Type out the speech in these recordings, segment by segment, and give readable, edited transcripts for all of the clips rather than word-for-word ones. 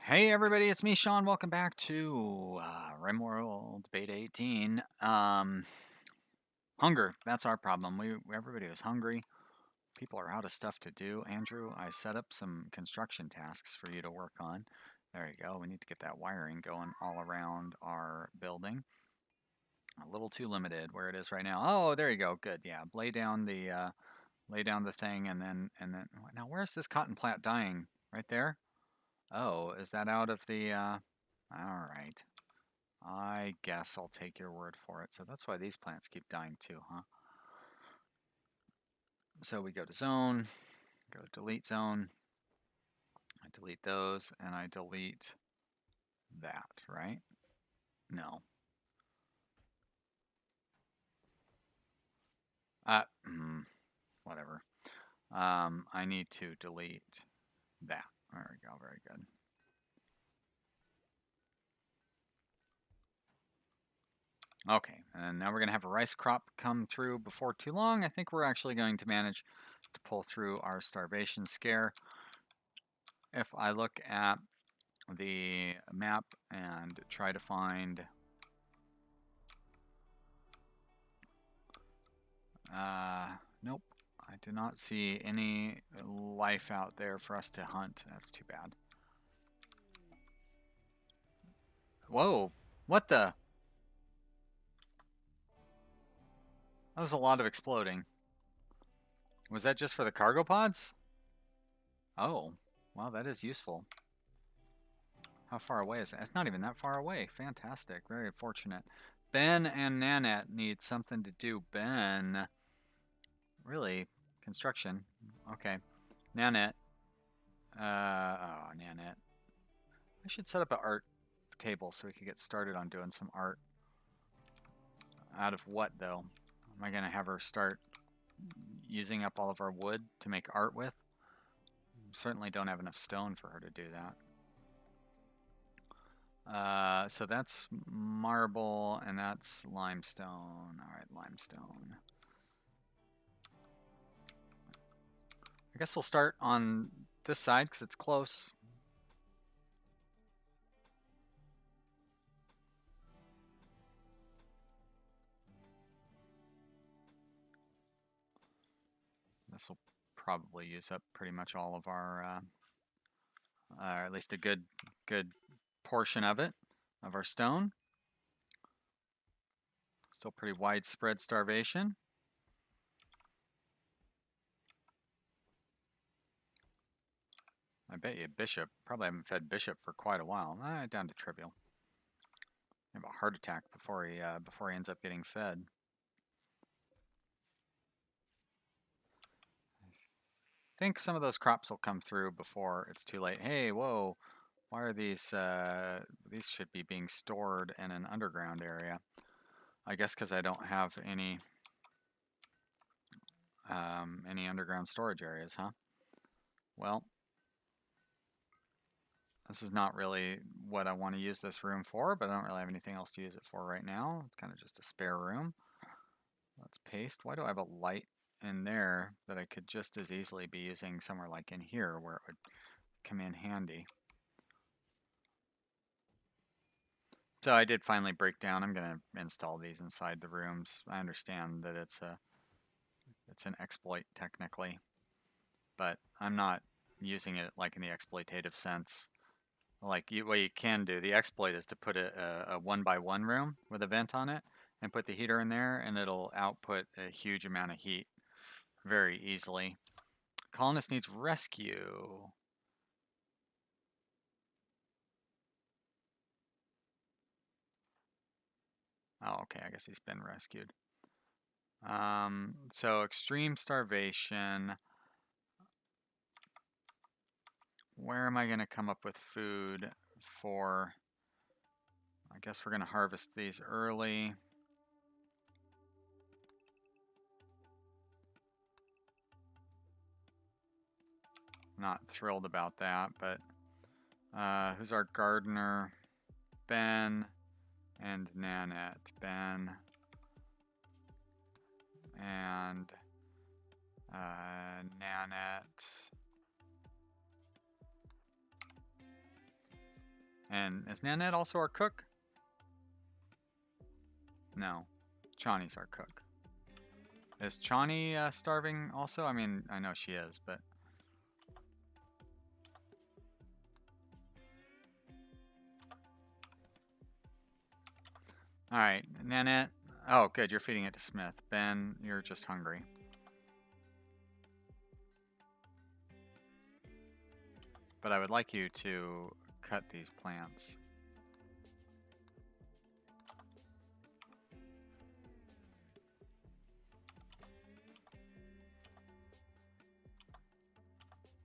Hey everybody, it's me, Sean. Welcome back to Rimworld Beta 18. Hunger, that's our problem. Everybody was hungry. People are out of stuff to do. Andrew, I set up some construction tasks for you to work on. There you go. We need to get that wiring going all around our building. A little too limited where it is right now. Oh, there you go. Good. Yeah, lay down the thing, and then now where's this cotton plant dying? Right there? Oh, is that out of the all right. I guess I'll take your word for it. So that's why these plants keep dying too, huh? So we go to zone, go to delete zone. I delete those and I delete that, right? No. Uh, whatever. I need to delete that. There we go. Very good. Okay, and now we're going to have a rice crop come through before too long. I think we're actually going to manage to pull through our starvation scare. If I look at the map and try to find nope, I do not see any life out there for us to hunt. That's too bad. Whoa, what the? That was a lot of exploding. Was that just for the cargo pods? Oh, well, that is useful. How far away is that? It's not even that far away. Fantastic. Very fortunate. Ben and Nanette need something to do. Ben, really? Construction? Okay. Nanette. Oh, Nanette. I should set up an art table so we could get started on doing some art. Out of what, though? Am I going to have her start using up all of our wood to make art with? Certainly don't have enough stone for her to do that. So that's marble and that's limestone. All right, limestone. I guess we'll start on this side because it's close. This will probably use up pretty much all of our, or at least a good portion of it, of our stone. Still pretty widespread starvation. I bet you Bishop, probably haven't fed Bishop for quite a while. Down to trivial. Have a heart attack before he ends up getting fed. I think some of those crops will come through before it's too late. Hey, whoa, why are these should be being stored in an underground area. I guess because I don't have any underground storage areas, huh? Well, this is not really what I want to use this room for, but I don't really have anything else to use it for right now. It's kind of just a spare room. Let's paste. Why do I have a light in there that I could just as easily be using somewhere like in here where it would come in handy? So I did finally break down. I'm going to install these inside the rooms. I understand that it's an exploit technically, but I'm not using it like in the exploitative sense. Like what you can do, the exploit is to put a 1x1 room with a vent on it and put the heater in there, and it'll output a huge amount of heat very easily. Colonist needs rescue. Oh, okay, I guess he's been rescued. So extreme starvation. Where am I going to come up with food for? I guess we're going to harvest these early. Not thrilled about that, but who's our gardener? Ben and Nanette. Ben and Nanette. And is Nanette also our cook? No. Chani's our cook. Is Chani starving also? I mean, I know she is, but... Alright, Nanette. Oh, good, you're feeding it to Smith. Ben, you're just hungry. But I would like you to cut these plants.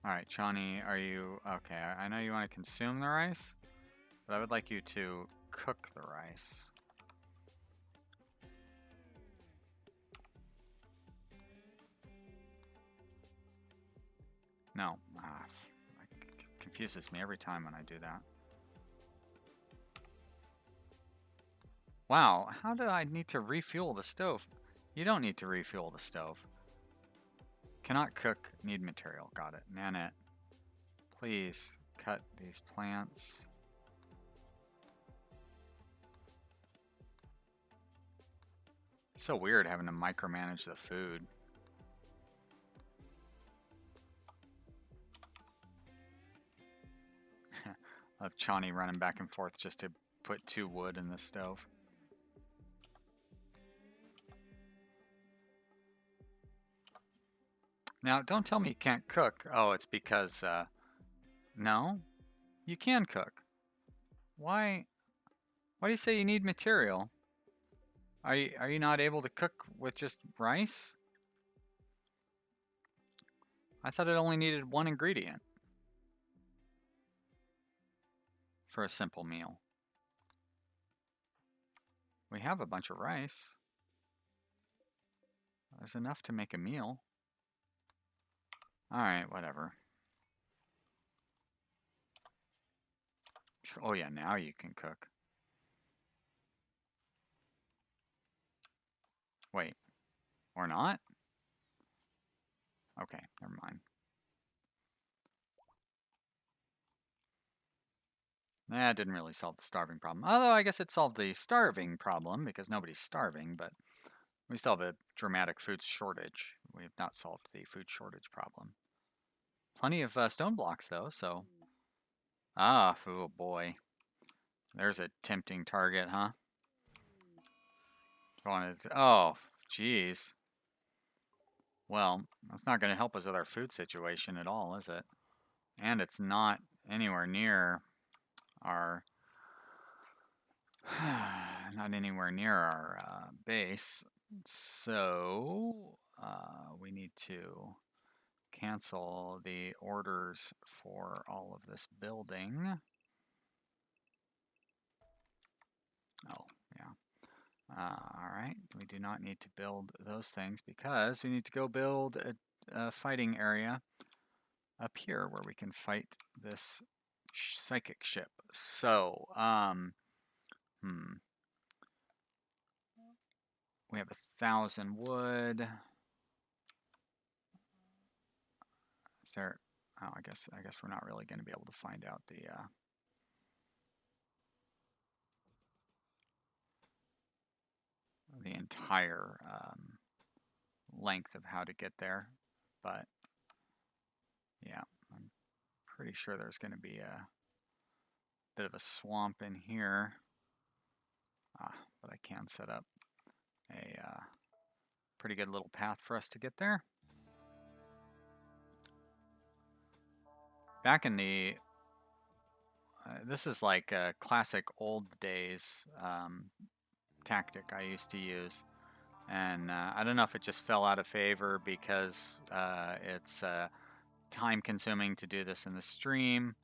Alright, Chani, are you... Okay, I know you want to consume the rice, but I would like you to cook the rice. No. It confuses me every time when I do that. Wow, how do I need to refuel the stove? You don't need to refuel the stove. Cannot cook, need material. Got it. Nanette, please cut these plants. So weird having to micromanage the food. Of Chani running back and forth just to put 2 wood in the stove. Now, don't tell me you can't cook. Oh, it's because, no? You can cook. Why do you say you need material? Are you not able to cook with just rice? I thought it only needed 1 ingredient for a simple meal. We have a bunch of rice. There's enough to make a meal. Alright, whatever. Oh yeah, now you can cook. Wait. Or not? Okay, never mind. That didn't really solve the starving problem. Although I guess it solved the starving problem because nobody's starving, but we still have a dramatic food shortage. We have not solved the food shortage problem. Plenty of stone blocks though, so... Ah, oh boy. There's a tempting target, huh? Oh, jeez. Well, that's not going to help us with our food situation at all, is it? And it's not anywhere near our... not anywhere near our base. So, we need to cancel the orders for all of this building. Oh, yeah. Alright, we do not need to build those things because we need to go build a fighting area up here where we can fight this psychic ship. So, we have 1,000 wood. Is there... Oh, I guess we're not really going to be able to find out the entire length of how to get there, but yeah, I'm pretty sure there's going to be a bit of a swamp in here. But I can set up a pretty good little path for us to get there. Back in the... this is like a classic old days tactic I used to use. And I don't know if it just fell out of favor because it's time consuming to do this in the stream.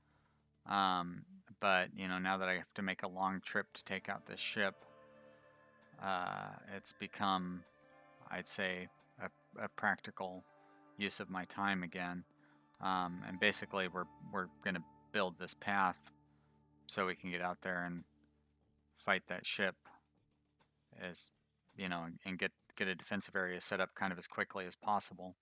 But, you know, now that I have to make a long trip to take out this ship, it's become, I'd say, a practical use of my time again. And basically, we're going to build this path so we can get out there and fight that ship, as you know, and get a defensive area set up kind of as quickly as possible.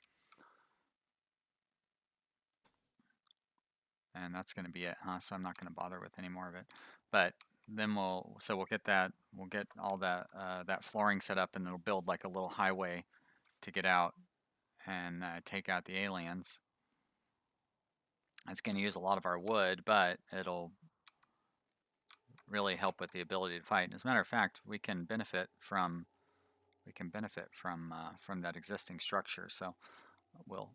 And that's going to be it, huh? So I'm not going to bother with any more of it. But then we'll get that, we'll get all that that flooring set up, and it'll build like a little highway to get out and take out the aliens. It's going to use a lot of our wood, but it'll really help with the ability to fight. And as a matter of fact, we can benefit from that existing structure. So we'll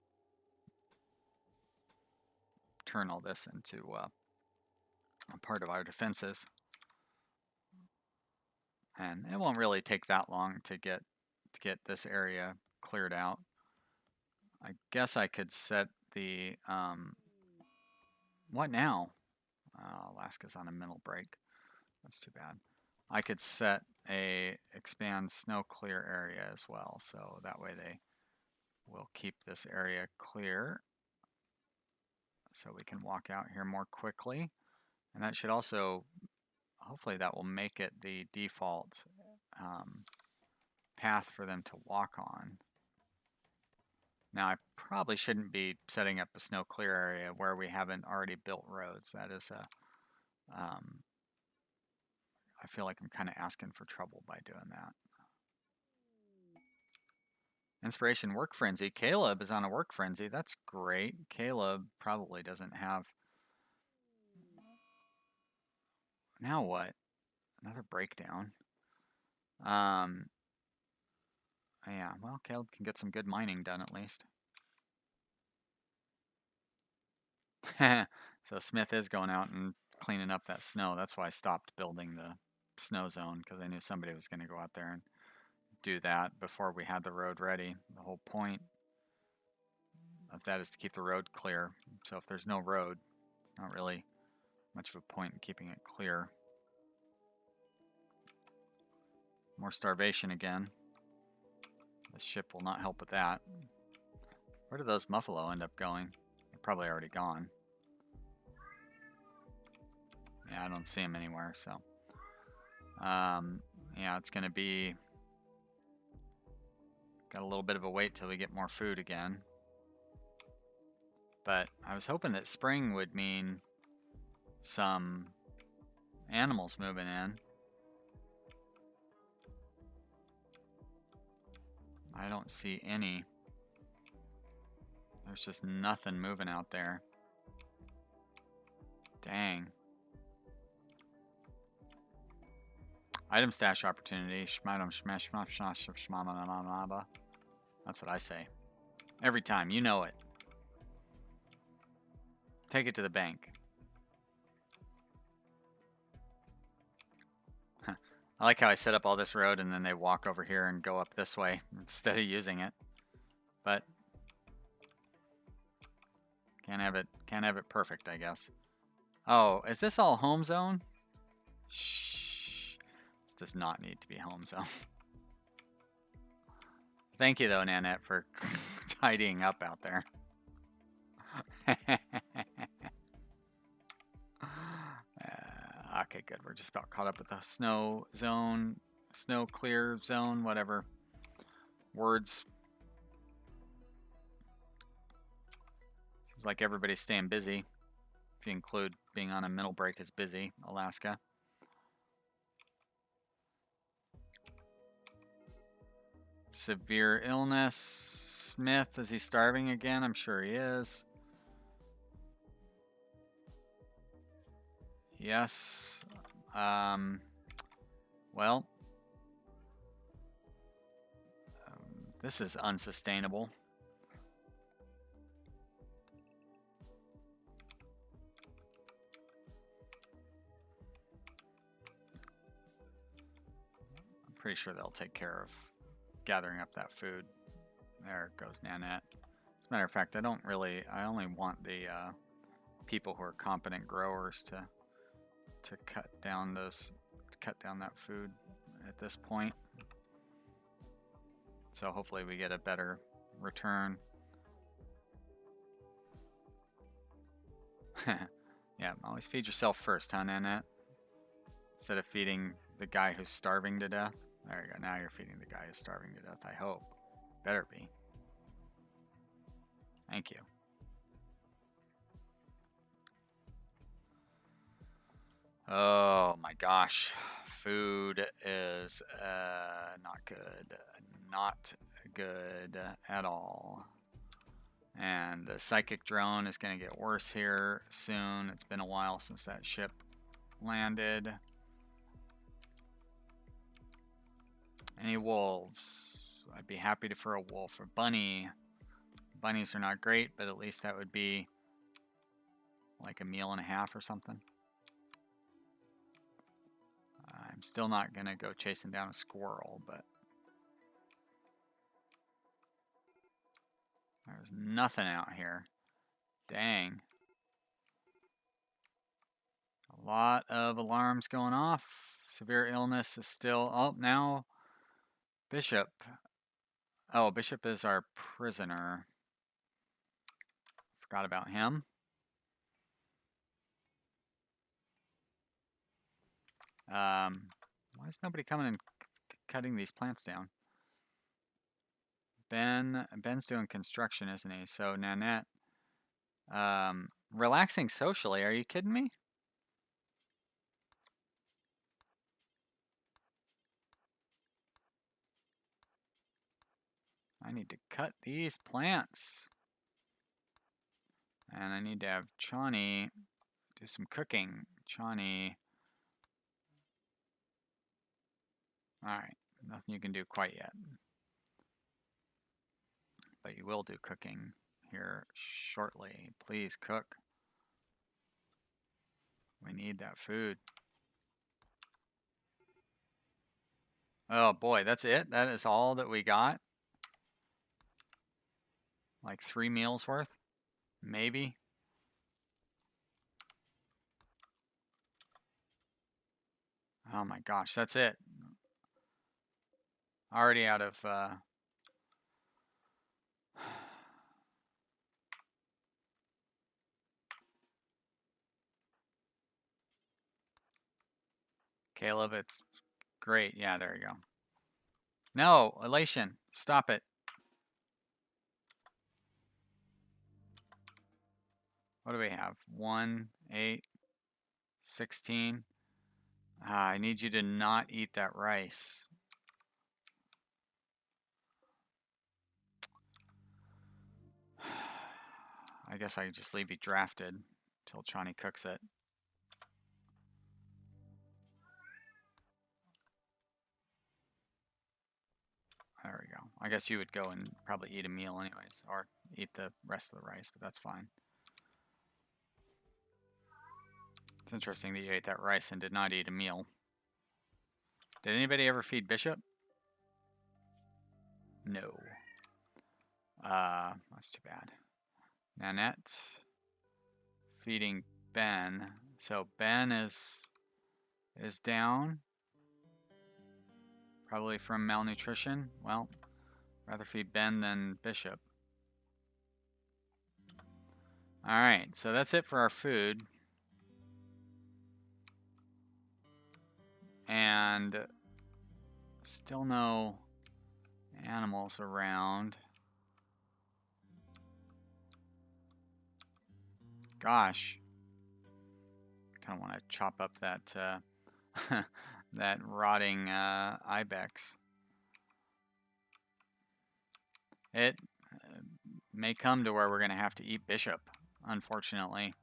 turn all this into a part of our defenses. And it won't really take that long to get this area cleared out. I guess I could set the what now? Alaska's on a mental break. That's too bad. I could set a expand snow clear area as well, so that way they will keep this area clear, so we can walk out here more quickly. And that should also, hopefully that will make it the default path for them to walk on. Now I probably shouldn't be setting up a snow clear area where we haven't already built roads. That is a, I feel like I'm kind of asking for trouble by doing that. Inspiration work frenzy. Kaleb is on a work frenzy. That's great. Kaleb probably doesn't have. Now what? Another breakdown. Yeah, well, Kaleb can get some good mining done at least. So Smith is going out and cleaning up that snow. That's why I stopped building the snow zone, because I knew somebody was going to go out there and do that before we had the road ready. The whole point of that is to keep the road clear. So if there's no road, it's not really much of a point in keeping it clear. More starvation again. This ship will not help with that. Where did those Muffalo end up going? They're probably already gone. Yeah, I don't see them anywhere, so. Yeah, it's going to be... Got a little bit of a wait till we get more food again. But I was hoping that spring would mean some animals moving in. I don't see any. There's just nothing moving out there. Dang. Item stash opportunity. That's what I say. Every time. You know it. Take it to the bank. I like how I set up all this road and then they walk over here and go up this way instead of using it. But can't have it perfect, I guess. Oh, is this all home zone? Shh. This does not need to be home zone. Thank you though, Nanette, for tidying up out there. Okay, good. We're just about caught up with the snow zone, snow clear zone, whatever. Words. Seems like everybody's staying busy. If you include being on a mental break as busy, Alaska. Severe illness. Smith, is he starving again? I'm sure he is. Yes. Well, this is unsustainable. I'm pretty sure they'll take care of gathering up that food. There goes Nanette. As a matter of fact, I only want the people who are competent growers to cut down that food at this point. So hopefully we get a better return. Yeah, always feed yourself first, huh, Nanette? Instead of feeding the guy who's starving to death. There you go, now you're feeding the guy who's starving to death, I hope. Better be. Thank you. Oh my gosh. Food is not good. Not good at all. And the psychic drone is going to get worse here soon. It's been a while since that ship landed. Any wolves? I'd be happy for a wolf. Or bunny. Bunnies are not great, but at least that would be like a meal and a half or something. I'm still not going to go chasing down a squirrel, but there's nothing out here. Dang. A lot of alarms going off. Severe illness is still... Oh, now Bishop. Oh, Bishop is our prisoner. Forgot about him. Why is nobody coming and cutting these plants down? Ben's doing construction, isn't he? So Nanette, relaxing socially. Are you kidding me? I need to cut these plants. And I need to have Chani do some cooking. Chani. Alright, nothing you can do quite yet. But you will do cooking here shortly. Please cook. We need that food. Oh boy, that's it? That is all that we got? Like 3 meals worth? Maybe? Oh my gosh, that's it. Already out of... Kaleb, it's great. Yeah, there you go. No, Elation, stop it. What do we have? 1, 8, 16. I need you to not eat that rice. I guess I could just leave you drafted till Chani cooks it. There we go. I guess you would go and probably eat a meal anyways, or eat the rest of the rice, but that's fine. It's interesting that you ate that rice and did not eat a meal. Did anybody ever feed Bishop? No. That's too bad. Nanette feeding Ben. So Ben is down. Probably from malnutrition. Well, rather feed Ben than Bishop. Alright, so that's it for our food. And still no animals around. Gosh. Kind of want to chop up that that rotting ibex. It may come to where we're going to have to eat Bishop, unfortunately.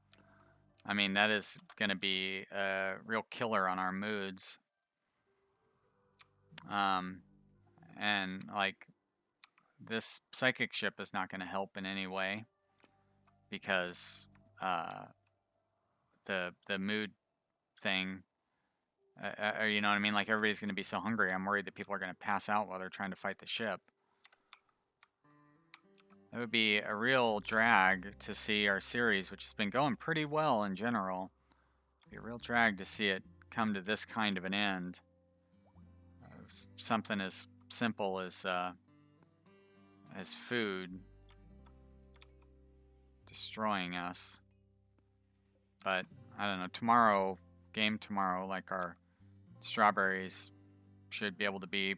I mean, that is going to be a real killer on our moods. And like, this psychic ship is not going to help in any way because the mood thing, you know what I mean? Like, everybody's going to be so hungry. I'm worried that people are going to pass out while they're trying to fight the ship. It would be a real drag to see our series, which has been going pretty well in general. It'd be a real drag to see it come to this kind of an end. Something as simple as food destroying us. But I don't know. Tomorrow, like our strawberries should be able to be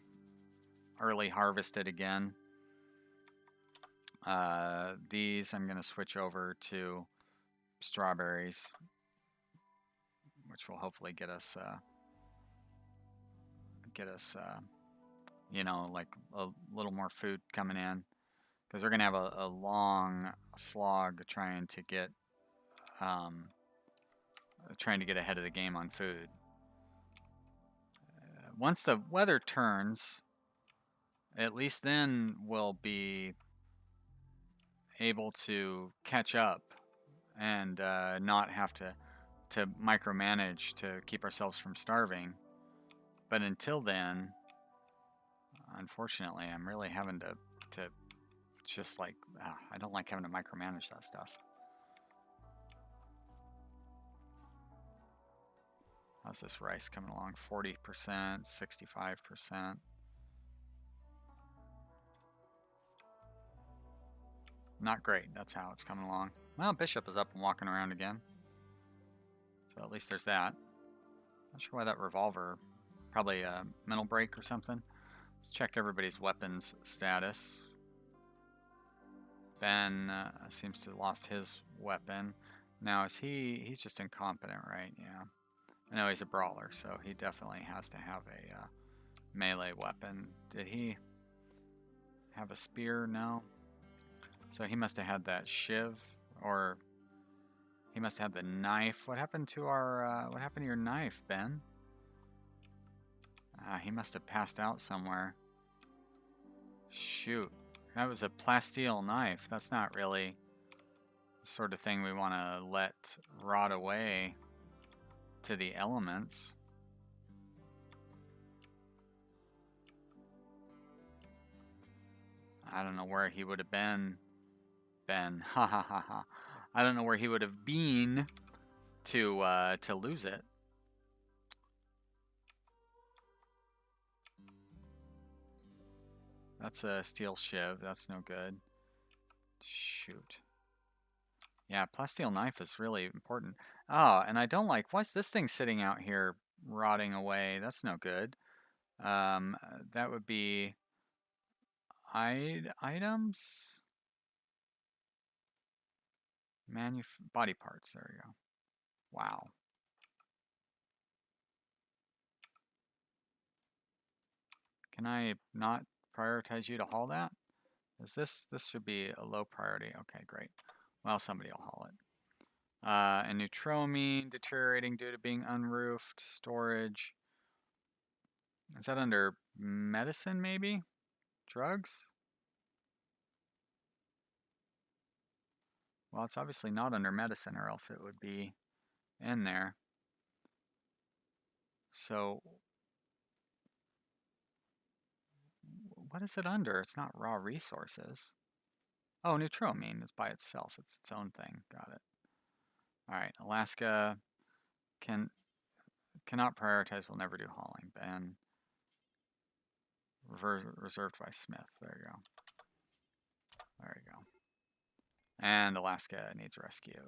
early harvested again. These I'm going to switch over to strawberries, which which will hopefully get us, you know, like a little more food coming in, because we're gonna have a long slog trying to get ahead of the game on food. Once the weather turns, at least then we'll be able to catch up and not have to micromanage to keep ourselves from starving. But until then, unfortunately, I'm really having to just like, I don't like having to micromanage that stuff. How's this rice coming along? 40%, 65%. Not great. That's how it's coming along. Well, Bishop is up and walking around again. So at least there's that. Not sure why that revolver. Probably a mental break or something. Let's check everybody's weapons status. Ben seems to have lost his weapon. Now, is he's just incompetent, right? Yeah. I know he's a brawler, so he definitely has to have a melee weapon. Did he have a spear? No. So he must have had that shiv, or he must have had the knife. What happened to our, what happened to your knife, Ben? He must have passed out somewhere. Shoot. That was a plasteel knife. That's not really the sort of thing we want to let rot away to the elements. I don't know where he would have been. Ben. Ha ha ha ha. I don't know where he would have been to lose it. That's a steel shiv. That's no good. Shoot. Yeah, plasteel knife is really important. Oh, and I don't like, why's this thing sitting out here rotting away? That's no good. That would be items? Body parts, there we go. Wow. Can I not prioritize you to haul that? Is this should be a low priority. Okay, great. Well, somebody will haul it. And neutromine deteriorating due to being unroofed. Storage. Is that under medicine, maybe? Drugs? Well, it's obviously not under medicine, or else it would be in there. So, what is it under? It's not raw resources. Oh, neutromine is by itself. It's its own thing. Got it. All right, Alaska cannot prioritize. Will never do hauling. Ben. Reserved by Smith. There you go. There you go. And Alaska needs rescue.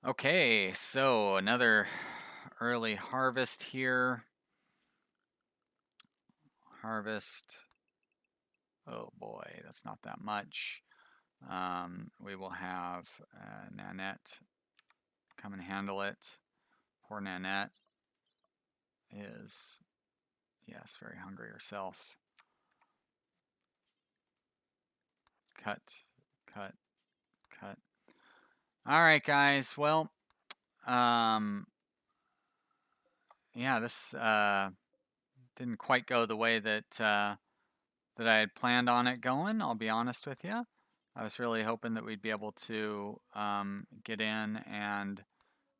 Okay, so another early harvest here. Harvest. Oh boy, that's not that much. We will have Nanette come and handle it. Poor Nanette is, yes, very hungry herself. Cut, cut, cut. All right, guys. Well, yeah, this didn't quite go the way that that I had planned on it going. I'll be honest with you. I was really hoping that we'd be able to get in and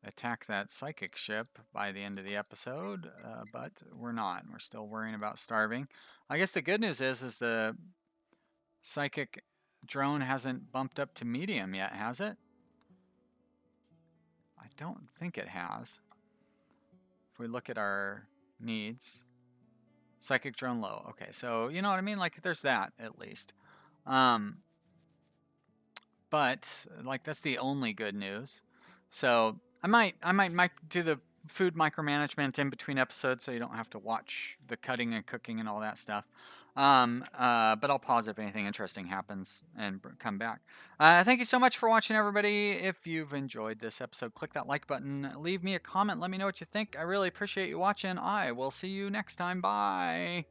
attack that psychic ship by the end of the episode, but we're not. We're still worrying about starving. I guess the good news is the psychic drone hasn't bumped up to medium yet, has it? I don't think it has. If we look at our needs, psychic drone low. Okay, so you know what I mean? Like there's that at least. But like that's the only good news. So I might do the food micromanagement in between episodes so you don't have to watch the cutting and cooking and all that stuff. But I'll pause if anything interesting happens and come back. Thank you so much for watching, everybody. If you've enjoyed this episode, click that like button. Leave me a comment. Let me know what you think. I really appreciate you watching. I will see you next time. Bye.